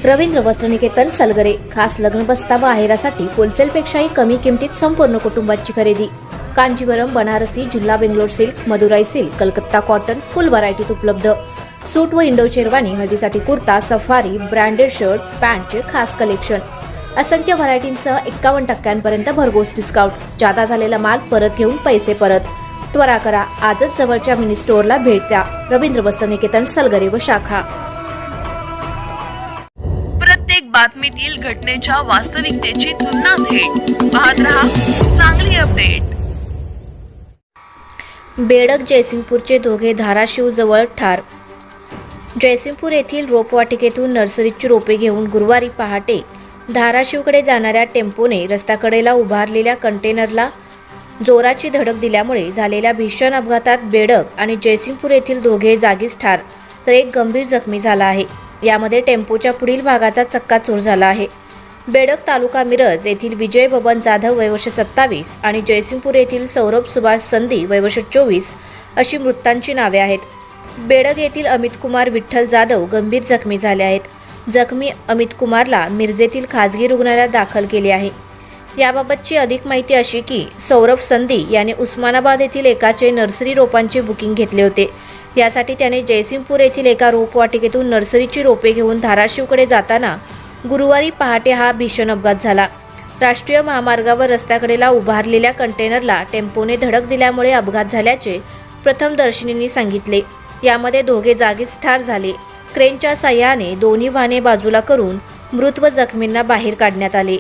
रवींद्र वस्त्रनिकेतन सलगरे खास लग्न बस्ता व आहेरासाठी होलसेलपेक्षाही कमी किमतीत संपूर्ण कुटुंबाची खरेदी। कांजीवरम, बनारसी, जिल्हा Bangalore silk, Madurai silk, Calcutta cotton full व्हरायटीत उपलब्ध। सूट व इंडो शेरवानी, हळदीसाठी कुर्ता, सफारी, ब्रँडेड शर्ट, पॅन्टचे खास कलेक्शन। असंख्य व्हरायटींसह 51% भरघोस डिस्काउंट। जादा झालेला माल परत घेऊन पैसे परत। त्वरा करा, आजच जवळच्या मिनी स्टोअरला भेट द्या। रवींद्र वस्त्रनिकेतन सलगरे व शाखा। प्रत्येक बातमीतील घटनेच्या वास्तविकतेची तुलना थेट पाहत रहा चांगली अपडेट। बेडग जयसिंगपूरचे दोघे धाराशिव जवळ ठार। जयसिंगपूर येथील रोपवाटिकेतून नर्सरीची रोपे घेऊन गुरुवारी पहाटे धाराशिवकडे जाणाऱ्या टेम्पोने रस्त्याकडेला उभारलेल्या कंटेनरला जोराची धडक दिल्यामुळे झालेल्या भीषण अपघातात बेडग आणि जयसिंगपूर येथील दोघे जागीच ठार तर एक गंभीर जखमी झाला आहे। यामध्ये टेम्पोच्या पुढील भागाचा चक्काचूर झाला आहे। बेडग तालुका मिरज येथील विजय बबन जाधव वय वर्ष 27 आणि जयसिंगपूर येथील सौरभ सुभाष संधी वय वर्ष 24 अशी मृतांची नावे आहेत। बेडग येथील अमित कुमार विठ्ठल जाधव गंभीर जखमी झाले आहेत। जखमी अमित कुमारला मिरजेतील खाजगी रुग्णालयात दाखल केले आहे। याबाबतची अधिक माहिती अशी की सौरभ संधी याने उस्मानाबाद येथील एकाचे नर्सरी रोपांचे बुकिंग घेतले होते। यासाठी त्याने जयसिंगपूर येथील एका रोपवाटिकेतून नर्सरीची रोपे घेऊन धाराशिवकडे जाताना गुरुवारी पहाटे हा भीषण अपघात झाला। राष्ट्रीय महामार्गावर रस्त्याकडेला उभारलेल्या कंटेनरला टेम्पोने धडक दिल्यामुळे अपघात झाल्याचे प्रथमदर्शनींनी सांगितले। यामध्ये दोघे जागीच ठार झाले। क्रेनच्या साह्याने दोन्ही वाहने बाजूला करून मृत व जखमींना बाहेर काढण्यात आले।